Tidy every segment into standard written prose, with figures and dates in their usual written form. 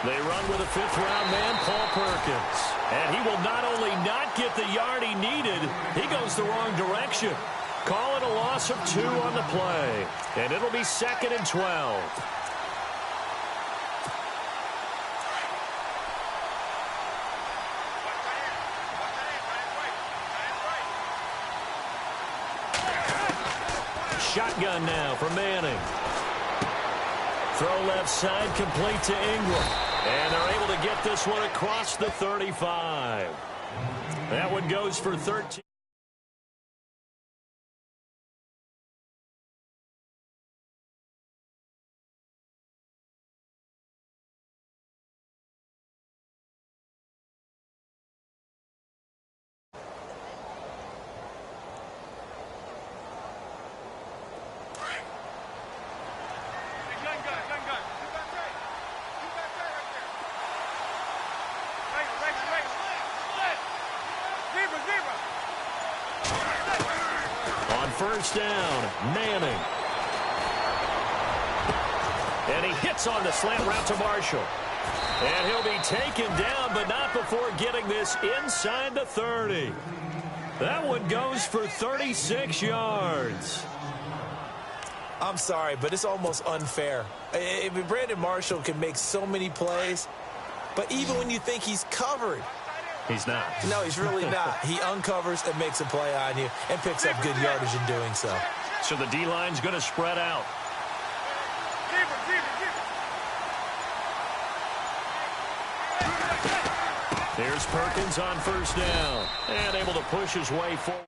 They run with a fifth-round man, Paul Perkins. And he will not only not get the yard he needed, he goes the wrong direction. Call it a loss of 2 on the play. And it'll be 2nd and 12. Shotgun now for Manning. Throw left side, complete to Ingram. And they're able to get this one across the 35. That one goes for 13. First down, Manning. And he hits on the slant route to Marshall. And he'll be taken down, but not before getting this inside the 30. That one goes for 36 yards. I'm sorry, but it's almost unfair. Brandon Marshall can make so many plays, but even when you think he's covered, he's not. No, he's really not. He uncovers and makes a play on you and picks up good yardage in doing so. So the D-line's going to spread out. Here's Perkins on first down and able to push his way forward.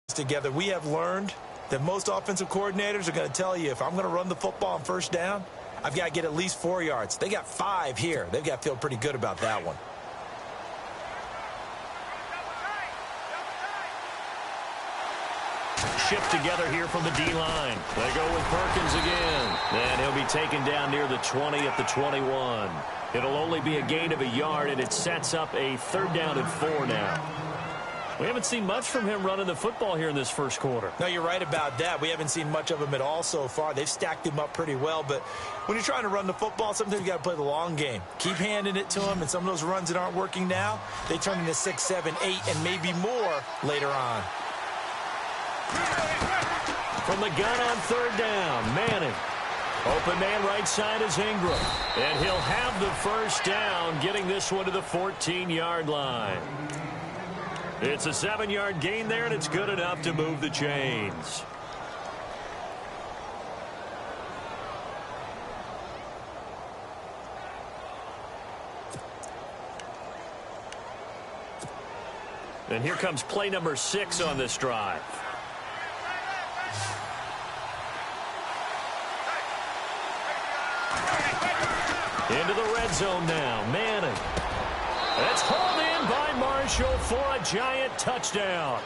Together, we have learned that most offensive coordinators are going to tell you, if I'm going to run the football on first down, I've got to get at least 4 yards. They got 5 here. They've got to feel pretty good about that one. Shift together here from the D-line. They go with Perkins again. And he'll be taken down near the 20 at the 21. It'll only be a gain of a yard, and it sets up a 3rd down and 4 now. We haven't seen much from him running the football here in this first quarter. No, you're right about that. We haven't seen much of him at all so far. They've stacked him up pretty well, but when you're trying to run the football, sometimes you got to play the long game. Keep handing it to him, and some of those runs that aren't working now, they turn into 6, 7, 8, and maybe more later on. From the gun on 3rd down, Manning. Open man right side is Ingram. And he'll have the first down, getting this one to the 14-yard line. It's a 7-yard gain there, and it's good enough to move the chains. And here comes play number 6 on this drive. Into the red zone now, Manning. It's hauled in by Marshall for a giant touchdown.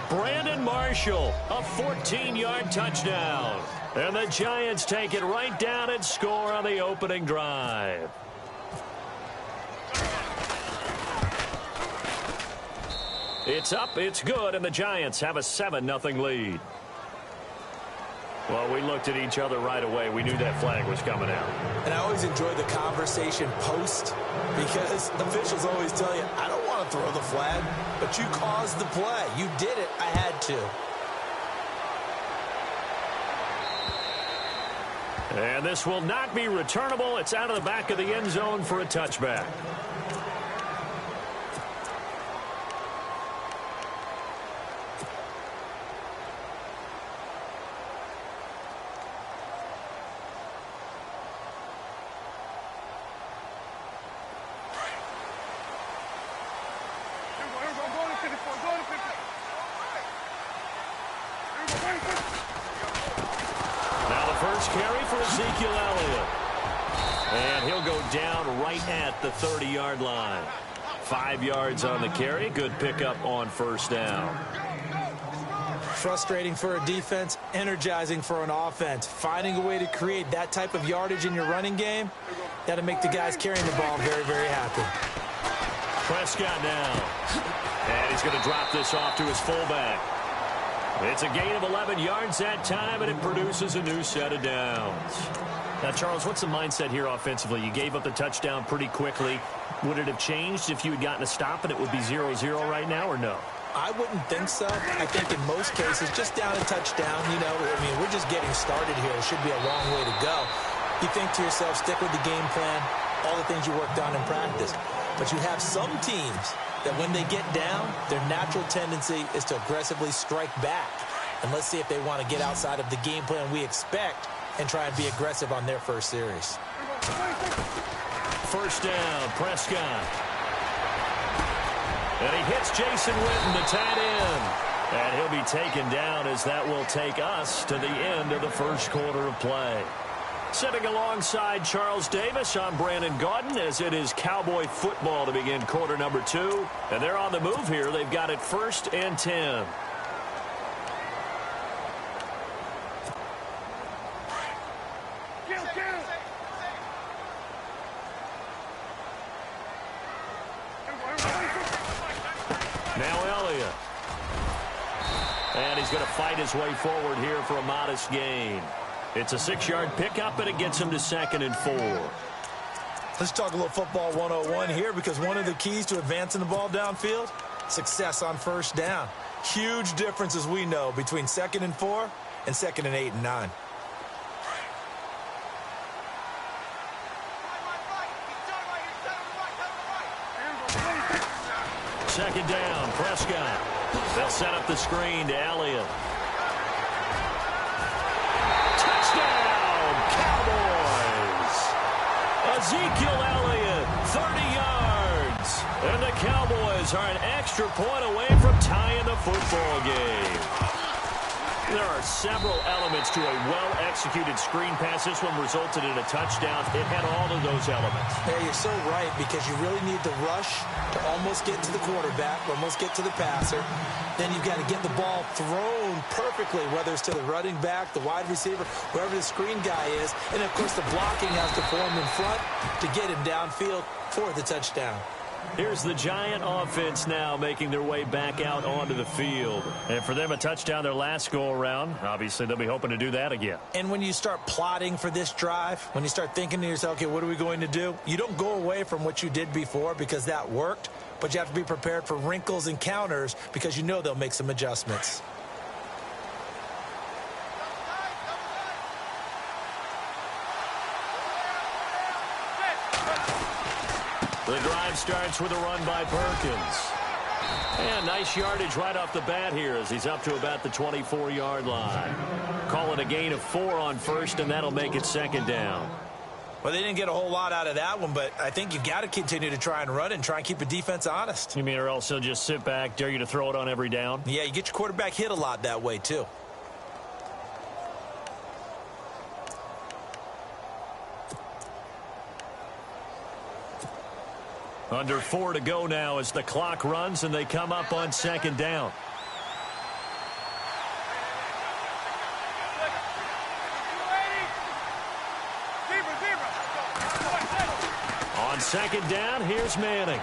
Brandon Marshall, a 14-yard touchdown. And the Giants take it right down and score on the opening drive. It's up, it's good, and the Giants have a 7-0 lead. Well, we looked at each other right away. We knew that flag was coming out. And I always enjoy the conversation post, because officials always tell you, I don't want to throw the flag, but you caused the play. You did it. I had to. And this will not be returnable. It's out of the back of the end zone for a touchback. Carry for Ezekiel Elliott. And he'll go down right at the 30-yard line. 5 yards on the carry. Good pickup on first down. Frustrating for a defense, energizing for an offense. Finding a way to create that type of yardage in your running game, that'll make the guys carrying the ball very, very happy. Prescott now. And he's going to drop this off to his fullback. It's a gain of 11 yards that time, and it produces a new set of downs. Now, Charles, what's the mindset here offensively? You gave up the touchdown pretty quickly. Would it have changed if you had gotten a stop and it would be 0-0 right now, or no? I wouldn't think so. I think in most cases, just down a touchdown, we're just getting started here. It should be a long way to go. You think to yourself, stick with the game plan, all the things you worked on in practice. But you have some teams that when they get down, their natural tendency is to aggressively strike back. And let's see if they want to get outside of the game plan we expect and try and be aggressive on their first series. First down, Prescott. And he hits Jason Witten, the tight end. And he'll be taken down as that will take us to the end of the first quarter of play. Sitting alongside Charles Davis, I'm Brandon Gaudin, as it is Cowboy football to begin quarter number 2. And they're on the move here. They've got it 1st and 10. Now Elliott. And he's going to fight his way forward here for a modest gain. It's a 6-yard pickup, and it gets him to 2nd and 4. Let's talk a little football 101 here, because one of the keys to advancing the ball downfield, success on first down. Huge difference, as we know, between 2nd and 4 and 2nd and 8 and 9. Second down, Prescott. They'll set up the screen to Elliott. Touchdown, Cowboys! Ezekiel Elliott, 30 yards. And the Cowboys are an extra point away from tying the football game. There are several elements to a well-executed screen pass. This one resulted in a touchdown. It had all of those elements. Yeah, you're so right, because you really need the rush to almost get to the quarterback, almost get to the passer. Then you've got to get the ball thrown perfectly, whether it's to the running back, the wide receiver, wherever the screen guy is. And, of course, the blocking has to form in front to get him downfield for the touchdown. Here's the Giant offense now making their way back out onto the field. And for them, a touchdown their last go-around. Obviously, they'll be hoping to do that again. And when you start plotting for this drive, when you start thinking to yourself, okay, what are we going to do? You don't go away from what you did before, because that worked. But you have to be prepared for wrinkles and counters, because you know they'll make some adjustments. The drive starts with a run by Perkins. And nice yardage right off the bat here as he's up to about the 24-yard line. Call it a gain of 4 on first, and that'll make it 2nd down. Well, they didn't get a whole lot out of that one, but I think you've got to continue to try and run and try and keep the defense honest. You mean, or else he'll just sit back, dare you to throw it on every down? Yeah, you get your quarterback hit a lot that way, too. Under 4 to go now as the clock runs, and they come up on 2nd down. On 2nd down, here's Manning.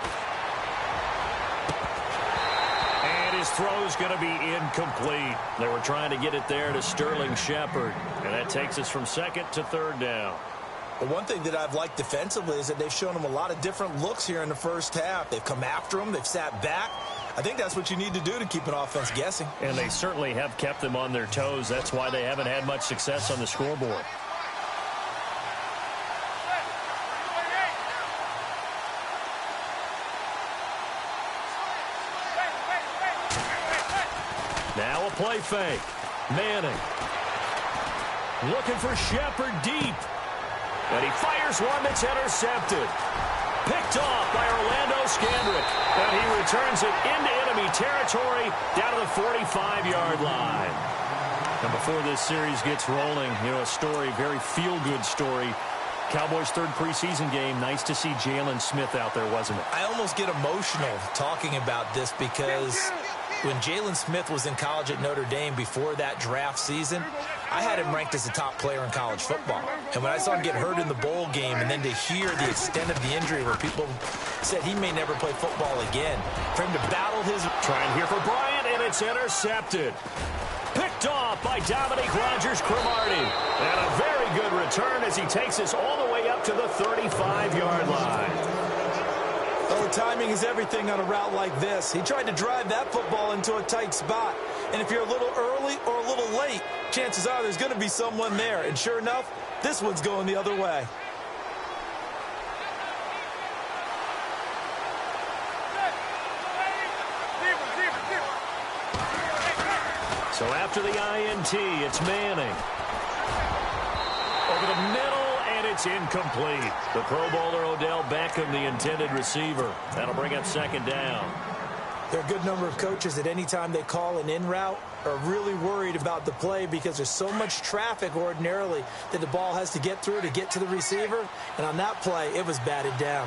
And his throw's going to be incomplete. They were trying to get it there to Sterling Shepard. And that takes us from 2nd to 3rd down. But one thing that I've liked defensively is that they've shown them a lot of different looks here in the first half. They've come after them. They've sat back. I think that's what you need to do to keep an offense guessing. And they certainly have kept them on their toes. That's why they haven't had much success on the scoreboard. Now a play fake. Manning. Looking for Shepard deep. And he fires one that's intercepted. Picked off by Orlando Scandrick. And he returns it into enemy territory down to the 45-yard line. And before this series gets rolling, a story, very feel-good story. Cowboys' 3rd preseason game. Nice to see Jalen Smith out there, wasn't it? I almost get emotional talking about this, because When Jalen Smith was in college at Notre Dame before that draft season, I had him ranked as a top player in college football. And when I saw him get hurt in the bowl game and then to hear the extent of the injury where people said he may never play football again, for him to battle his... Trying here for Bryant, and it's intercepted. Picked off by Dominique Rodgers-Cromartie. And a very good return as he takes us all the way up to the 35-yard line. Well, the timing is everything on a route like this. He tried to drive that football into a tight spot. And if you're a little early or a little late, chances are there's going to be someone there. And sure enough, this one's going the other way. So after the INT, it's Manning. Over the middle, and it's incomplete. The Pro Bowler Odell Beckham, the intended receiver. That'll bring up second down. There are a good number of coaches that any time they call an in route are really worried about the play because there's so much traffic ordinarily that the ball has to get through to get to the receiver. And on that play, it was batted down.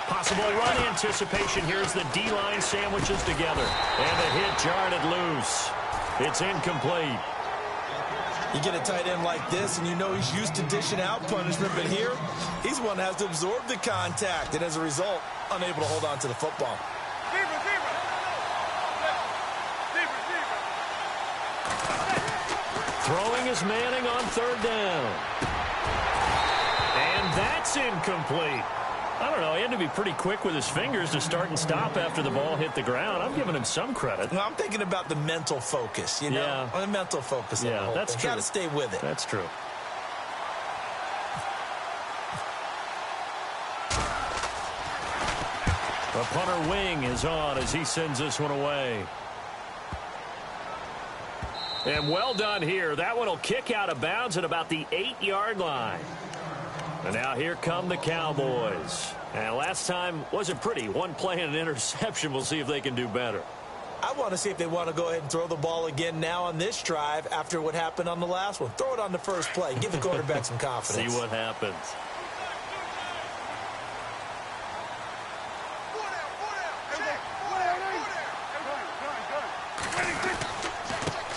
Possible run anticipation. Here's the D-line sandwiches together. And the hit jarred it loose. It's incomplete. You get a tight end like this, and you know he's used to dishing out punishment, but here, he's one that has to absorb the contact, and as a result, unable to hold on to the football. Throwing is Manning on third down. And that's incomplete. I don't know, he had to be pretty quick with his fingers to start and stop after the ball hit the ground. I'm giving him some credit. Well, I'm thinking about the mental focus, you know? Yeah. The mental focus. Yeah, that's true. Got to stay with it. That's true. The punter wing is on as he sends this one away. And well done here. That one will kick out of bounds at about the 8-yard line. And now here come the Cowboys. And last time wasn't pretty. One play and an interception. We'll see if they can do better. I want to see if they want to go ahead and throw the ball again now on this drive after what happened on the last one. Throw it on the first play. Give the quarterback some confidence. See what happens.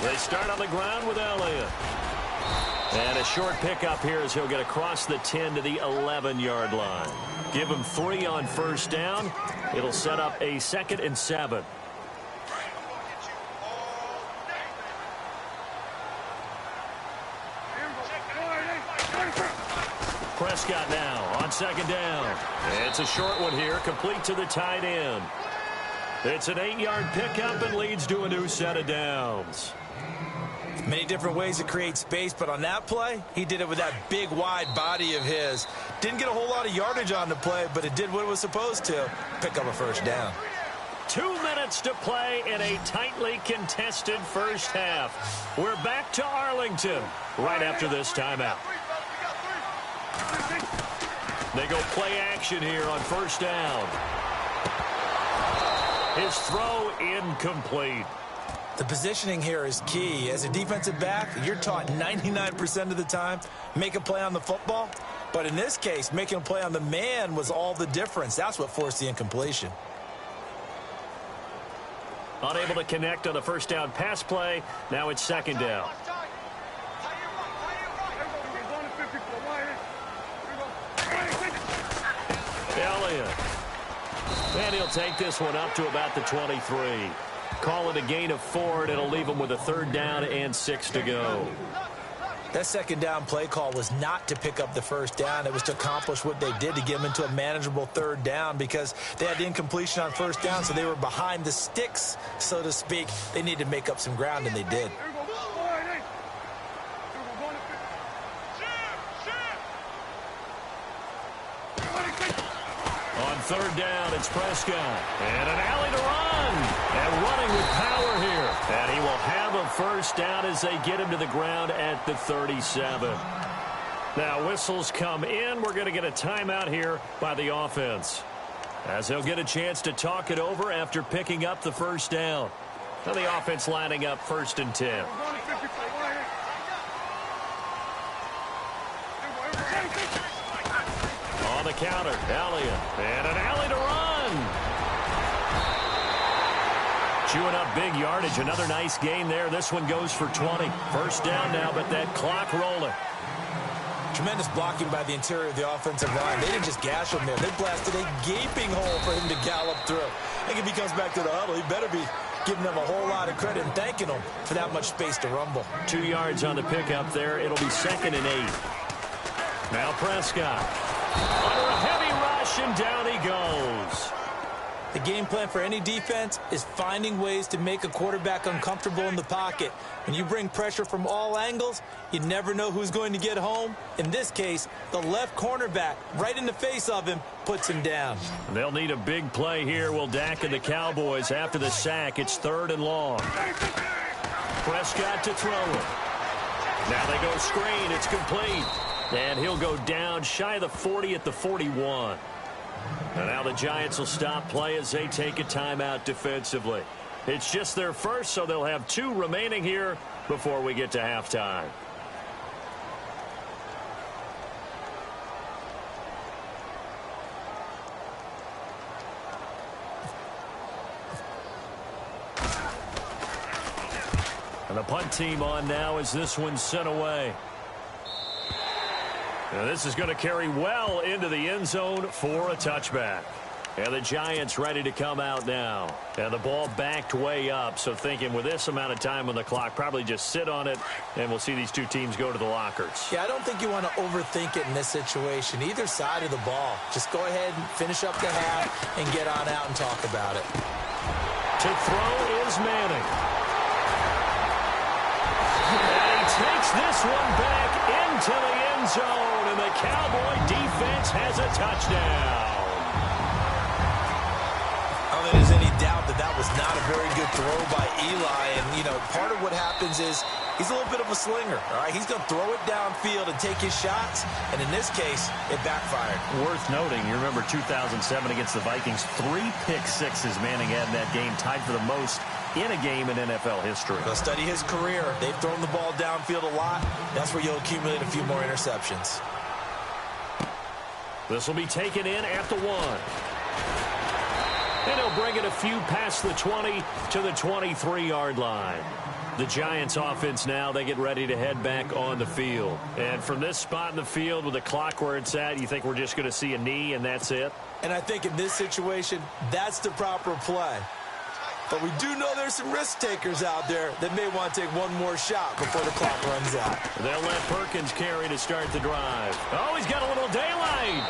They start on the ground with Elliott. And a short pickup here as he'll get across the 10 to the 11-yard line. Give him 3 on first down. It'll set up a 2nd and 7. Prescott now on second down. It's a short one here, complete to the tight end. It's an 8-yard pickup and leads to a new set of downs. Many different ways to create space, but on that play, he did it with that big, wide body of his. Didn't get a whole lot of yardage on the play, but it did what it was supposed to, pick up a first down. 2 minutes to play in a tightly contested first half. We're back to Arlington right after this timeout. They go play action here on first down. His throw incomplete. The positioning here is key. As a defensive back, you're taught 99% of the time, make a play on the football. But in this case, making a play on the man was all the difference. That's what forced the incompletion. Unable to connect on the first down pass play. Now it's second down. Elliott. And he'll take this one up to about the 23. Call it a gain of 4, and it'll leave him with a 3rd down and 6 to go. That second down play call was not to pick up the first down. It was to accomplish what they did to get them into a manageable 3rd down because they had the incompletion on first down, so they were behind the sticks, so to speak. They needed to make up some ground, and they did. On 3rd down, it's Prescott. And an alley to run. And running with power here. And he will have a first down as they get him to the ground at the 37. Now, whistles come in. We're going to get a timeout here by the offense, as they'll get a chance to talk it over after picking up the first down. Now the offense lining up 1st and 10. On the counter, Elliott. And an alley to run. chewing up big yardage. Another nice gain there. This one goes for 20. First down now, but that clock rolling. Tremendous blocking by the interior of the offensive line. They didn't just gash him there. They blasted a gaping hole for him to gallop through. I think if he comes back to the huddle, he better be giving them a whole lot of credit and thanking them for that much space to rumble. 2 yards on the pickup there. It'll be 2nd and 8. Now Prescott. Under a heavy rush, and down he goes. The game plan for any defense is finding ways to make a quarterback uncomfortable in the pocket. When you bring pressure from all angles, you never know who's going to get home. In this case, the left cornerback, right in the face of him, puts him down. They'll need a big play here. Will Dak and the Cowboys after the sack. It's 3rd and long. Prescott to throw it. Now they go screen. It's complete. And he'll go down shy of the 40 at the 41. And now the Giants will stop play as they take a timeout defensively. It's just their first, so they'll have 2 remaining here before we get to halftime. And the punt team on now as this one's sent away. Now this is going to carry well into the end zone for a touchback. And the Giants ready to come out now. And the ball backed way up, so thinking with this amount of time on the clock, probably just sit on it, and we'll see these 2 teams go to the lockers. Yeah, I don't think you want to overthink it in this situation. Either side of the ball. Just go ahead and finish up the half and get on out and talk about it. To throw is Manning. And he takes this one back into the end zone, and the Cowboy defense has a touchdown. I don't think there's any doubt that that was not a very good throw by Eli. And, you know, part of what happens is he's a little bit of a slinger. All right, he's going to throw it downfield and take his shots. And in this case, it backfired. Worth noting, you remember 2007 against the Vikings, 3 pick sixes Manning had in that game, tied for the most in a game in NFL history. Go study his career. They've thrown the ball downfield a lot. That's where you'll accumulate a few more interceptions. This will be taken in at the 1. And he'll bring it a few past the 20 to the 23-yard line. The Giants offense now, they get ready to head back on the field. And from this spot in the field with the clock where it's at, you think we're just going to see a knee and that's it? And I think in this situation, that's the proper play. But we do know there's some risk takers out there that may want to take one more shot before the clock runs out. They'll let Perkins carry to start the drive. Oh, he's got a little daylight.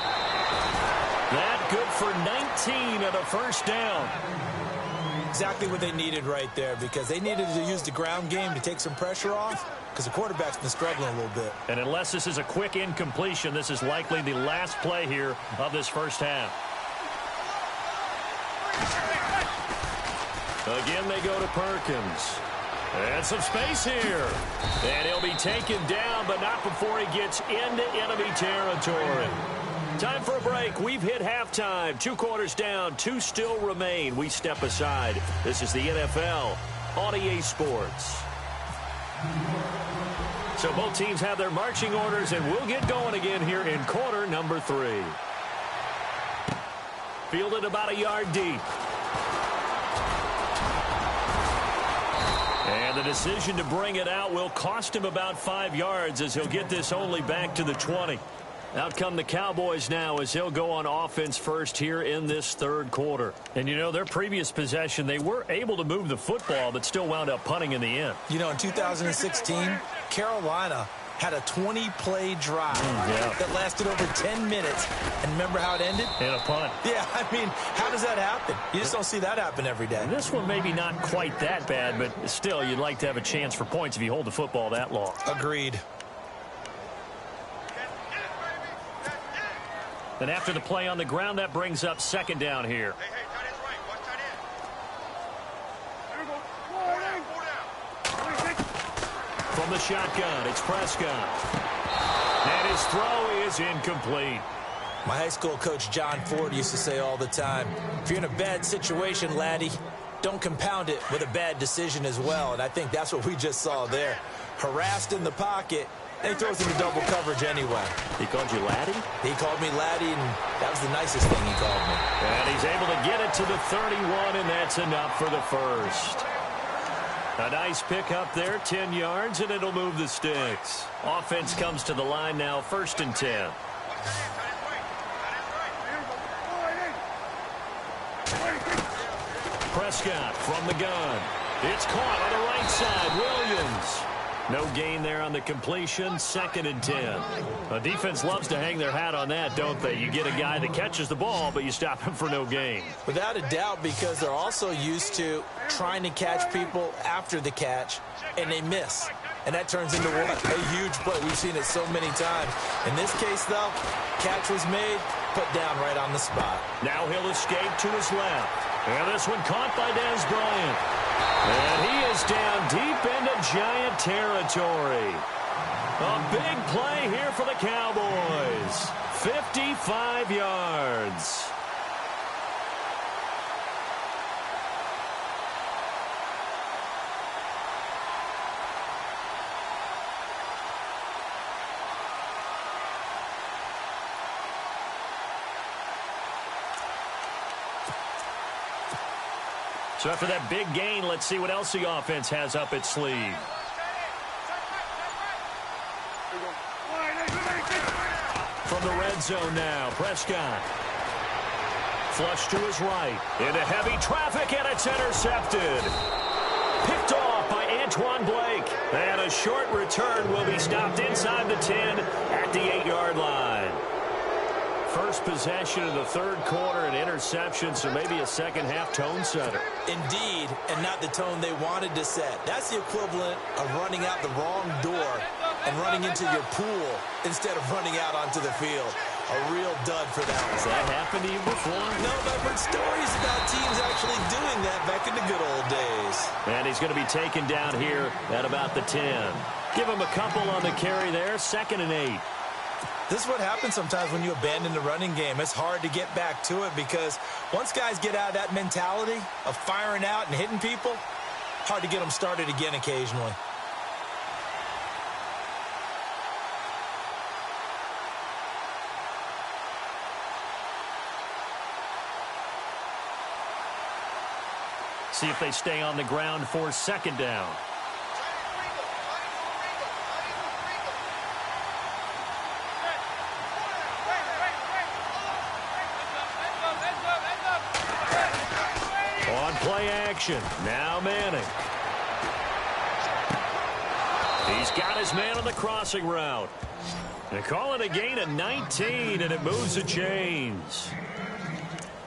That good for 19 at a first down. Exactly what they needed right there, because they needed to use the ground game to take some pressure off, because the quarterback's been struggling a little bit. And unless this is a quick incompletion, this is likely the last play here of this first half. Again, they go to Perkins. And some space here. And he'll be taken down, but not before he gets into enemy territory. Time for a break. We've hit halftime. 2 quarters down, 2 still remain. We step aside. This is the NFL on EA Sports. So both teams have their marching orders, and we'll get going again here in quarter number 3. Fielded about a yard deep. And the decision to bring it out will cost him about 5 yards, as he'll get this only back to the 20. Out come the Cowboys now as he'll go on offense first here in this third quarter. And, you know, their previous possession, they were able to move the football but still wound up punting in the end. You know, in 2016, Carolina had a 20-play drive that lasted over 10 minutes. And remember how it ended? In a punt. Yeah, I mean, how does that happen? You just don't see that happen every day. This one maybe not quite that bad, but still, you'd like to have a chance for points if you hold the football that long. Agreed. And after the play on the ground, that brings up second down here. From the shotgun, it's Prescott. And his throw is incomplete. My high school coach, John Ford, used to say all the time, if you're in a bad situation, laddie, don't compound it with a bad decision as well. And I think that's what we just saw there. Harassed in the pocket, And he throws into double coverage anyway. He called you Laddie? He called me Laddie, and that was the nicest thing he called me. And he's able to get it to the 31, and that's enough for the first. A nice pickup there, 10 yards, and it'll move the sticks. Offense comes to the line now, 1st and 10. Prescott from the gun. It's caught on the right side. Williams. No gain there on the completion. 2nd and 10. A defense loves to hang their hat on that, don't they? You get a guy that catches the ball, but you stop him for no gain. Without a doubt, because they're also used to trying to catch people after the catch, and they miss. And that turns into what? A huge play. We've seen it so many times. In this case, though, catch was made, put down right on the spot. Now he'll escape to his left. And this one caught by Dez Bryant. And he is down deep into Giant territory. A big play here for the Cowboys. 55 yards. So after that big gain, let's see what else the offense has up its sleeve. From the red zone now, Prescott. Flush to his right. Into heavy traffic, and it's intercepted. Picked off by Antoine Blake. And a short return will be stopped inside the 10 at the 8-yard line. First possession of the 3rd quarter, an interception, so maybe a second-half tone setter. Indeed, and not the tone they wanted to set. That's the equivalent of running out the wrong door and running into your pool instead of running out onto the field. A real dud for that one. Has that happened to you before? No, but I've heard stories about teams actually doing that back in the good old days. And he's going to be taken down here at about the 10. Give him a couple on the carry there, 2nd and 8. This is what happens sometimes when you abandon the running game. It's hard to get back to it because once guys get out of that mentality of firing out and hitting people, hard to get them started again occasionally. See if they stay on the ground for 2nd down. On play action. Now Manning. He's got his man on the crossing route. They call it a gain of 19, and it moves the chains.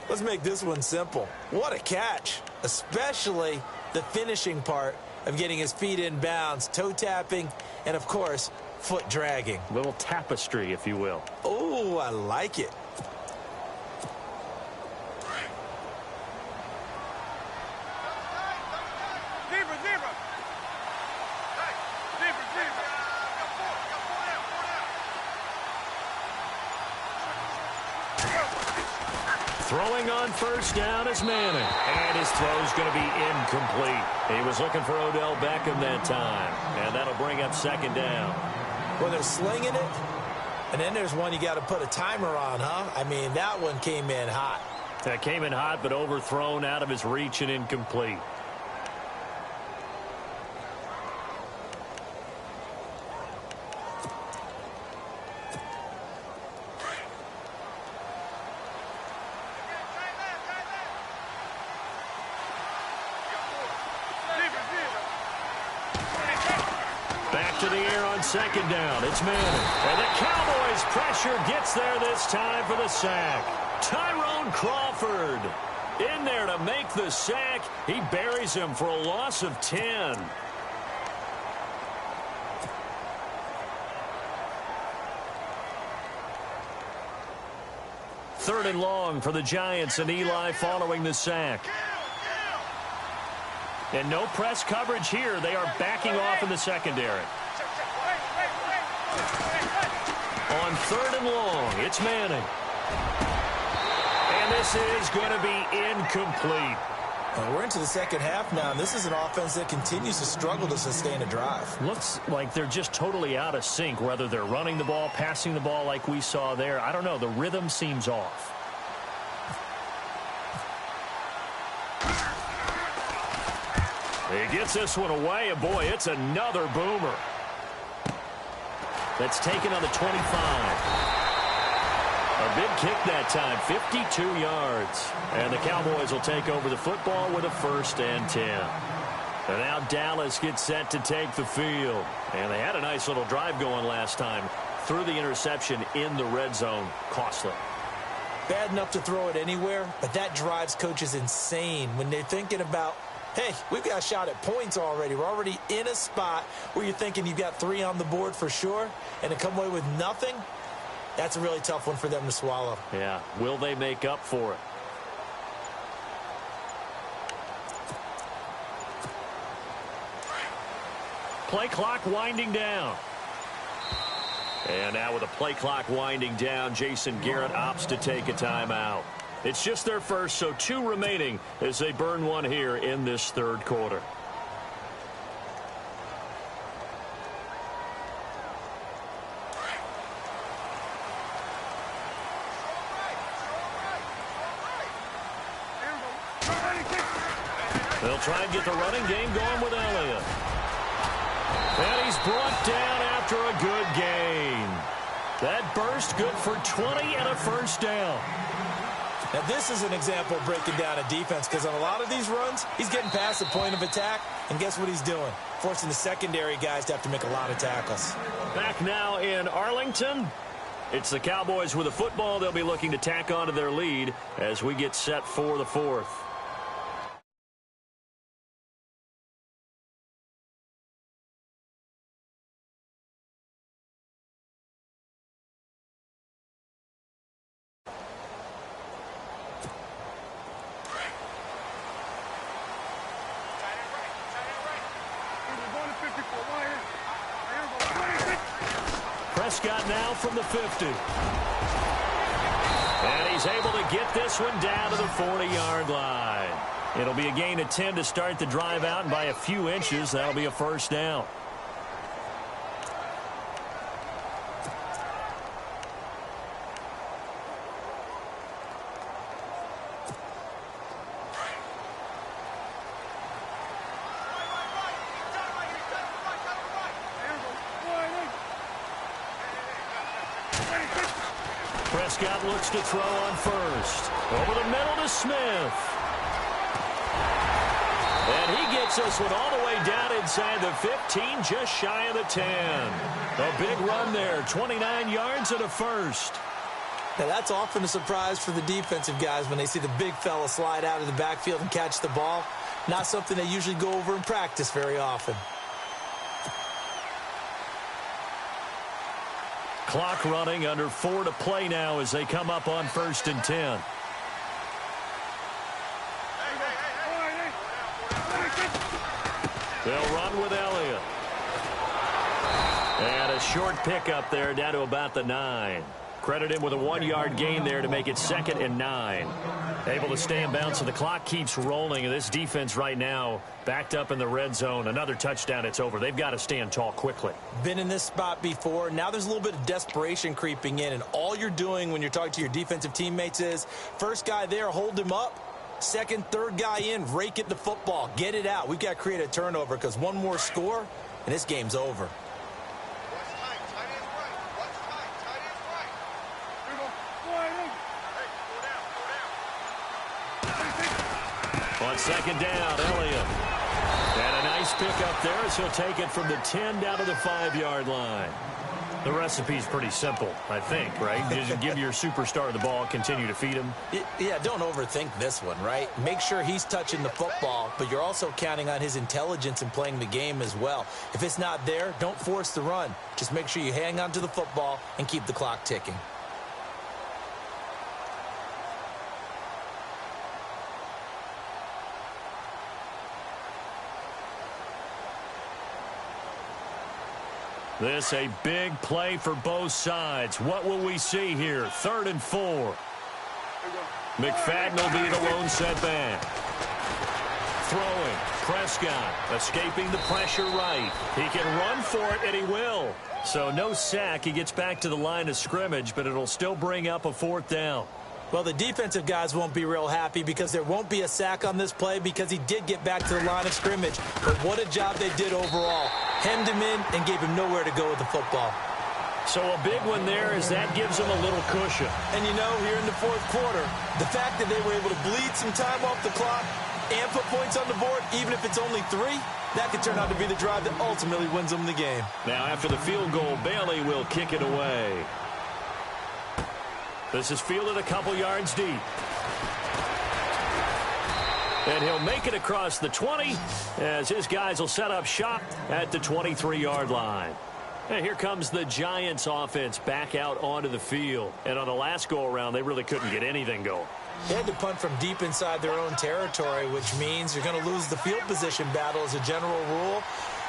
Let's make this one simple. What a catch, especially the finishing part of getting his feet in bounds, toe tapping, and, of course, foot dragging. A little tapestry, if you will. Oh, I like it. Throwing on 1st down is Manning. And his throw's going to be incomplete. He was looking for Odell Beckham that time. And that'll bring up 2nd down. Well, they're slinging it. And then there's one you got to put a timer on, huh? I mean, that one came in hot. That came in hot, but overthrown out of his reach and incomplete. To the air on 2nd down. It's Manning. And the Cowboys' pressure gets there this time for the sack. Tyrone Crawford in there to make the sack. He buries him for a loss of 10. Third and long for the Giants, and Eli following the sack. And no press coverage here. They are backing off in the secondary. On 3rd and long, it's Manning. And this is going to be incomplete. And we're into the second half now, and this is an offense that continues to struggle to sustain a drive. Looks like they're just totally out of sync, whether they're running the ball, passing the ball like we saw there. I don't know. The rhythm seems off. He gets this one away, and boy, it's another boomer. That's taken on the 25. A big kick that time, 52 yards. And the Cowboys will take over the football with a 1st and 10. And now Dallas gets set to take the field. And they had a nice little drive going last time. Threw the interception in the red zone. Costly. Bad enough to throw it anywhere, but that drives coaches insane when they're thinking about, hey, we've got a shot at points already. We're already in a spot where you're thinking you've got 3 on the board for sure, and to come away with nothing, that's a really tough one for them to swallow. Yeah, will they make up for it? Play clock winding down. And now with the play clock winding down, Jason Garrett opts to take a timeout. It's just their first, so 2 remaining as they burn one here in this 3rd quarter. They'll try and get the running game going with Elliott. And he's brought down after a good gain. That burst good for 20 and a 1st down. Now, this is an example of breaking down a defense, because on a lot of these runs, he's getting past the point of attack, and guess what he's doing? Forcing the secondary guys to have to make a lot of tackles. Back now in Arlington. It's the Cowboys with the football. They'll be looking to tack onto their lead as we get set for the 4th. Prescott now from the 50. And he's able to get this one down to the 40-yard line. It'll be a gain of 10 to start the drive out, and by a few inches, that'll be a 1st down. Prescott looks to throw on 1st. Over the middle to Smith. And he gets this one all the way down inside the 15, just shy of the 10. A big run there, 29 yards and a 1st. Now, that's often a surprise for the defensive guys when they see the big fella slide out of the backfield and catch the ball. Not something they usually go over in practice very often. Clock running, under 4 to play now as they come up on 1st and 10. They'll run with Elliott. And a short pickup there down to about the 9. Credit him with a 1-yard gain there to make it 2nd and 9. Able to stay in bounds, so the clock keeps rolling. And this defense right now backed up in the red zone. Another touchdown, it's over. They've got to stand tall quickly. Been in this spot before. Now there's a little bit of desperation creeping in. And all you're doing when you're talking to your defensive teammates is, first guy there, hold him up. Second, third guy in, rake it the football. Get it out. We've got to create a turnover, because one more score, and this game's over. On 2nd down, Elliott. And a nice pickup there as he'll take it from the 10 down to the 5-yard line. The recipe's pretty simple, I think, right? Just give your superstar the ball, continue to feed him. Yeah, don't overthink this one, right? Make sure he's touching the football, but you're also counting on his intelligence in playing the game as well. If it's not there, don't force the run. Just make sure you hang on to the football and keep the clock ticking. This a big play for both sides. What will we see here? 3rd and 4. McFadden will be the lone setback. throwing. Prescott escaping the pressure right. He can run for it, and he will. So no sack. He gets back to the line of scrimmage, but it'll still bring up a 4th down. Well, the defensive guys won't be real happy because there won't be a sack on this play because he did get back to the line of scrimmage. But what a job they did overall. Hemmed him in and gave him nowhere to go with the football. So a big one there as that gives him a little cushion. And, you know, here in the 4th quarter, the fact that they were able to bleed some time off the clock and put points on the board, even if it's only 3, that could turn out to be the drive that ultimately wins them the game. Now, after the field goal, Bailey will kick it away. This is fielded a couple yards deep. And he'll make it across the 20 as his guys will set up shop at the 23-yard line. And here comes the Giants offense back out onto the field. And on the last go-around, they really couldn't get anything going. They had to punt from deep inside their own territory, which means you're going to lose the field position battle as a general rule.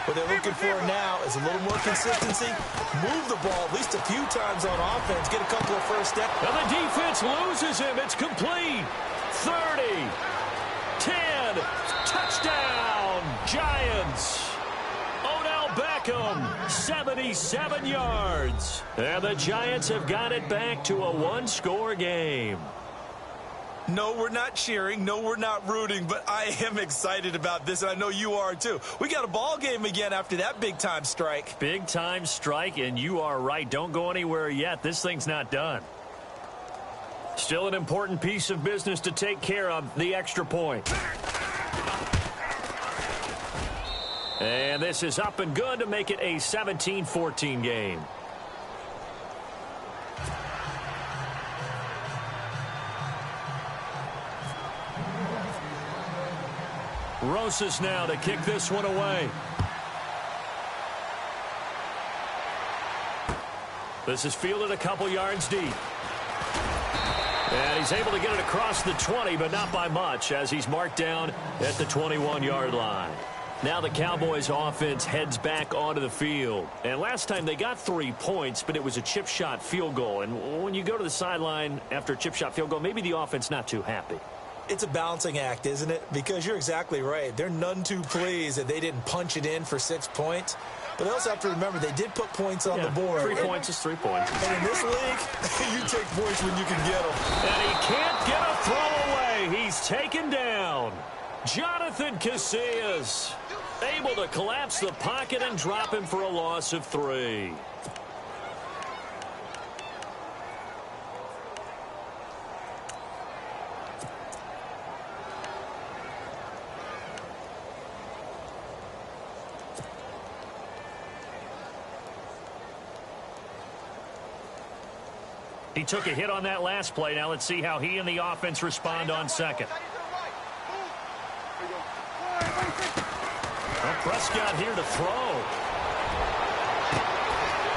What they're looking for now is a little more consistency. Move the ball at least a few times on offense. Get a couple of first steps. And the defense loses him. It's complete. 30. 10. Touchdown. Giants. Odell Beckham. 77 yards. And the Giants have got it back to a one-score game. No, we're not cheering. No, we're not rooting. But I am excited about this, and I know you are too. We got a ball game again after that big-time strike. Big-time strike, and you are right. Don't go anywhere yet. This thing's not done. Still an important piece of business to take care of, the extra point. And this is up and good to make it a 17-14 game. Rosas now to kick this one away. This is fielded a couple yards deep. And he's able to get it across the 20, but not by much, as he's marked down at the 21-yard line. Now the Cowboys offense heads back onto the field. And last time they got 3 points, but it was a chip shot field goal. And when you go to the sideline after a chip shot field goal, maybe the offense not too happy. It's a balancing act, isn't it? Because you're exactly right. They're none too pleased that they didn't punch it in for 6 points. But they also have to remember they did put points on the board. 3 points is 3 points. And in this league, you take points when you can get them. And he can't get a throw away. He's taken down. Jonathan Casillas able to collapse the pocket and drop him for a loss of 3. He took a hit on that last play. Now let's see how he and the offense respond on second. Well, Prescott here to throw.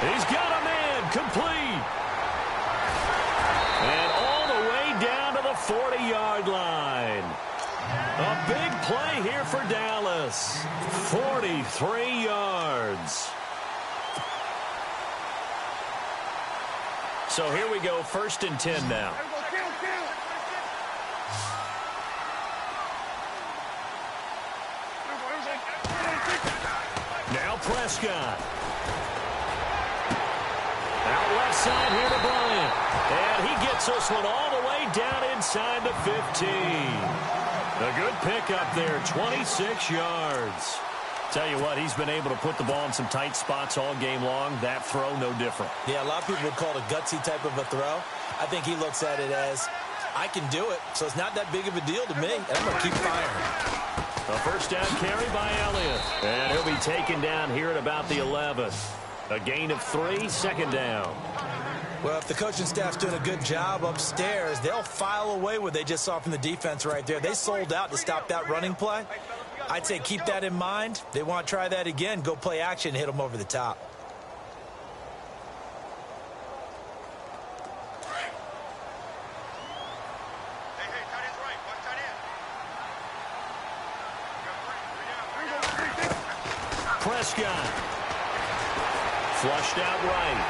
He's got a man complete. And all the way down to the 40-yard line. A big play here for Dallas. 43 yards. So here we go, 1st and 10 now. Now Prescott. Out left side here to Bryant. And he gets this one all the way down inside the 15. A good pickup there, 26 yards. Tell you what, he's been able to put the ball in some tight spots all game long. That throw, no different. Yeah, a lot of people would call it a gutsy type of a throw. I think he looks at it as, I can do it, so it's not that big of a deal to me, and I'm going to keep firing. A first down carry by Elliott. And he'll be taken down here at about the 11. A gain of 3, 2nd down. Well, if the coaching staff's doing a good job upstairs, they'll file away what they just saw from the defense right there. They sold out to stop that running play. I'd say keep that in mind. They want to try that again. Go play action and hit them over the top. Prescott. Flushed out right.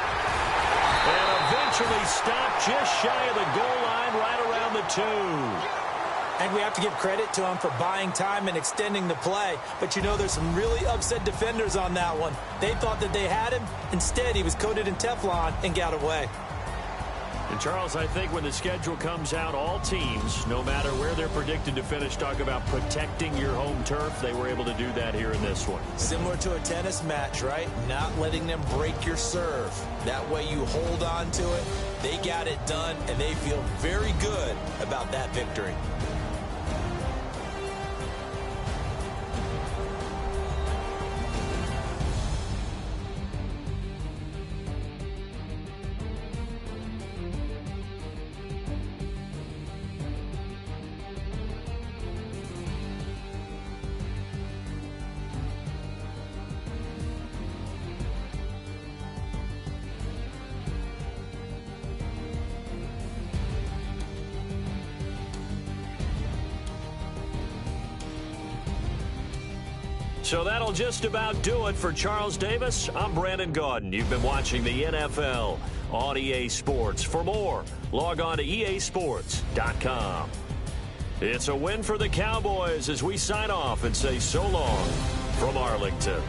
And eventually stopped just shy of the goal line right around the 2. And we have to give credit to him for buying time and extending the play. But, you know, there's some really upset defenders on that one. They thought that they had him. Instead, he was coated in Teflon and got away. And, Charles, I think when the schedule comes out, all teams, no matter where they're predicted to finish, talk about protecting your home turf. They were able to do that here in this one. Similar to a tennis match, right? Not letting them break your serve. That way you hold on to it. They got it done, and they feel very good about that victory. So that'll just about do it for Charles Davis. I'm Brandon Gaudin. You've been watching the NFL on EA Sports. For more, log on to easports.com. It's a win for the Cowboys as we sign off and say so long from Arlington.